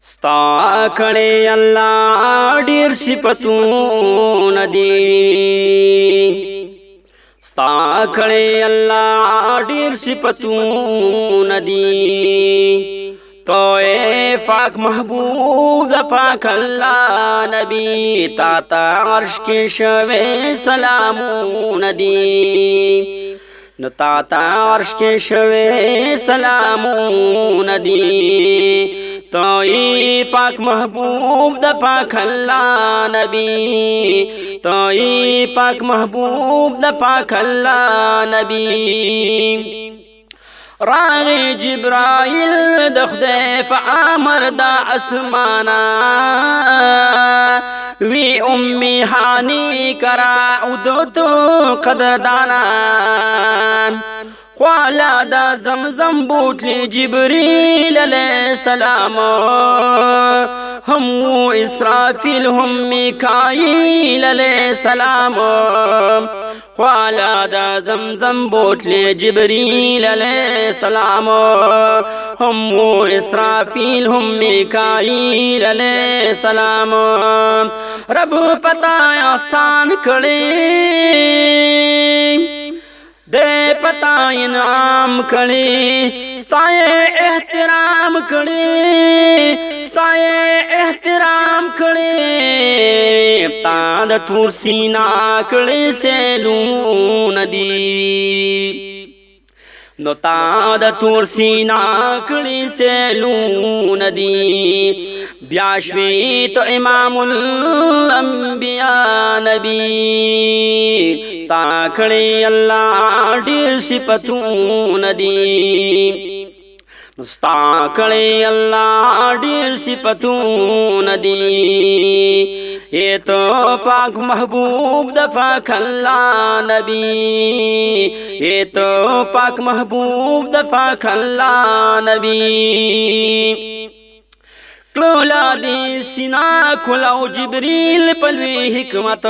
ستا کړي الله ډېر صفاتونه دي ستا کړي الله ډېر صفاتونه دي تو پاک محبوب د پاک الله نبی تا تا عرش کې شوه سلامونه دي نو تا تا عرش کې شوه سلامونه دي توئی پاک محبوب د پاک اللہ نبی توئی پاک محبوب د پاک اللہ نبی راغی جبرائیل د خدای فامر دا اسمانا وی امی حانی کرا ادوتو قدردانا خوالا دا زمزم بوٹلی جبریل علیہ السلام ہم اسرافیل ہم میکائیل علیہ السلام خوالا دا زمزم بوٹلی جبریل علیہ السلام ہم اسرافیل ہم میکائیل علیہ السلام رب پتا آسان کڑے دے پتا انعام کړي ستای احترام کړي ستای احترام کړي تا د تور سینا کړي سلون دی نو تا د تور سینا کړي سلون دی بیاشوی تو امام الانبیاء نبی ستا کړي الله ډېر صفاتونه دي ستا کړي الله ډېر صفاتونه دي یہ تو پاک محبوب د پاک اللہ نبی یہ تو پاک محبوب د پاک اللہ نبی کلولا دی سینا کلاو جبریل پلوی حکمت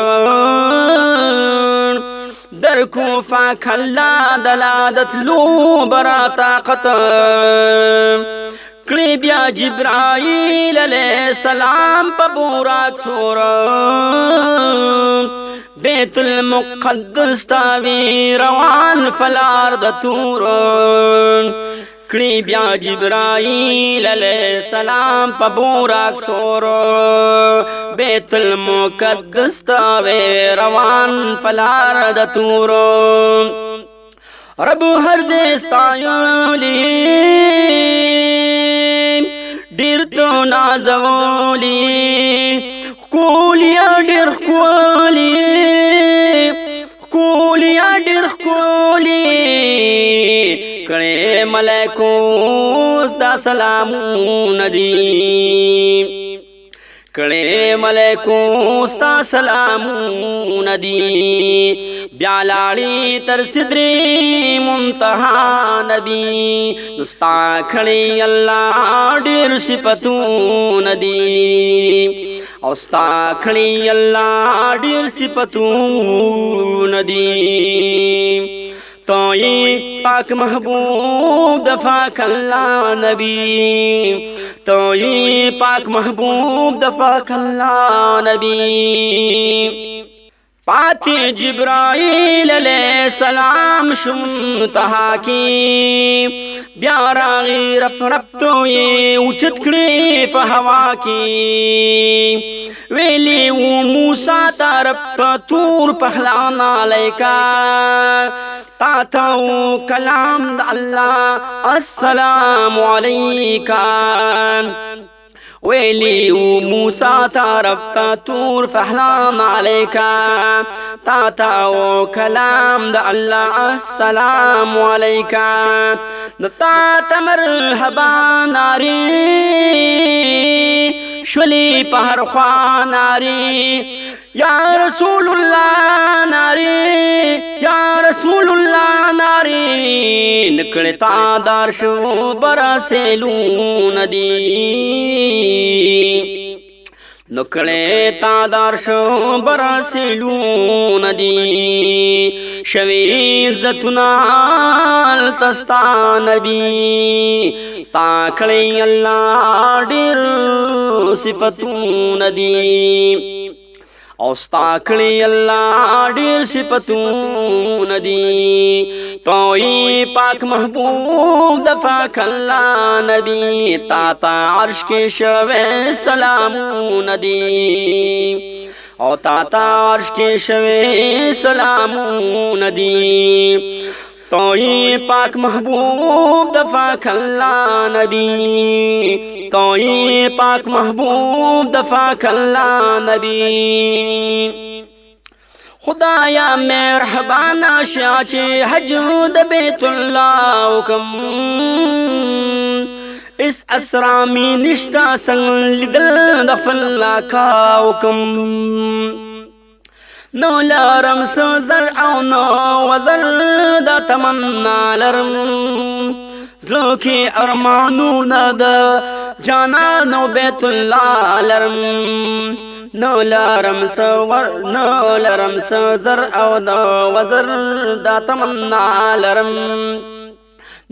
در کوفا کلا دلادت لو برا طاقت کلی بیا جبرائیل علیہ السلام پا بورات سورا بیت المقدس تاوی روان فلارد تورا کلی بیا جبرائیل علیہ السلام پا بوراک سورو بیت المقدس تاوی روان پلار د تورو رب ہر دستایولی ډیر تو نازولی خکولیا ډیر خکولی خکولیا ډیر خکولی کړه ملائکو دا سلامون دی کړه ملائکو ستا سلامون دی بیا لاړی تر صدری منتہا نبی ستا کړه الله ډېر صفاتون دی او ستا کړه الله ډېر صفاتون دی توئی پاک محبوب د پاک اللہ نبی توئی پاک محبوب د پاک اللہ نبی پاتی جبرائیل علیہ السلام شمتہا کی بیاراغی رف رف توئی اوچت کڑی فہوا کی ویلی و موسیٰ تارب تور پہلانا لیکا تاتاو کلام دا اللہ السلام علیکا ویلی و موسیٰ تارب تور فہلان علیکا تاتاو کلام دا اللہ السلام علیکا تا مرحبا ناری شولی پہر خواه ناری یا رسول اللہ ناری یا رسول اللہ ناری نکڑتا دار شو برا سیلون دی نکڑے تادار شو برا سیلون دی شوی عزتنا تستا نبی ستا کڑی اللہ ڈر صفتون دی او ستا کړي الله ډېر صفتون دي توي پاک محبوب د پاک الله نبی تا تا عرش کې شوه سلامون دي او تا تا عرش کې شوه سلامون دي توي پاک محبوب د پاک الله نبی توي پاک محبوب د پاک الله نبی خدایا مهربانا شاچ حج د بیت الله وکم اس اسرامی نشتا سنگ لیدل د فلا کا وکم نو لرم سو زر او نو وزر دا تمنا لرم زلو کی ارمانونا دا جانا نو بیت اللہ لرم نو لرم سو زر او نو وزر دا تمنا لرم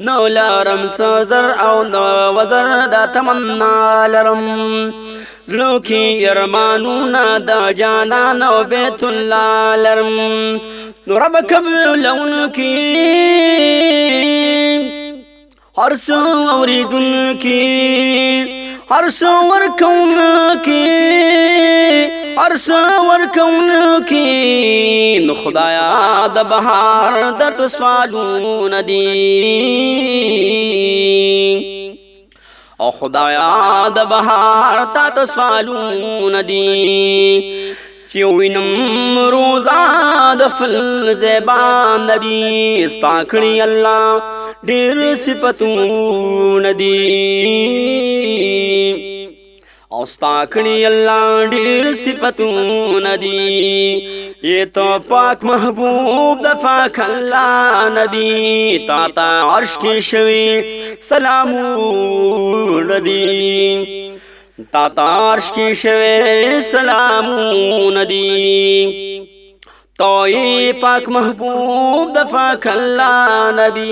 نو لرم سو زر او نو وزر دا تمنا لرم زلو کی ارمانونا دا جانا نو بیت اللہ لرم نو رب قبل لون کی ہر سو اوریدن کی ہر سو ورکون کی ہر سو ورکون کی نو خدایا دا بہار در تسوالون دی او خدایا د بهار تا تسوالون دی چې وینم روزا د فل زبان نبی ستا کړي الله ډېر صفتون دی او ستا کړي الله ډېر صفتون دی یہ تو پاک محبوب د پاک اللہ نبی تا تا عرش کی شوی سلامون دی تا تا عرش کی شوی سلامون دی توئی پاک محبوب د پاک اللہ نبی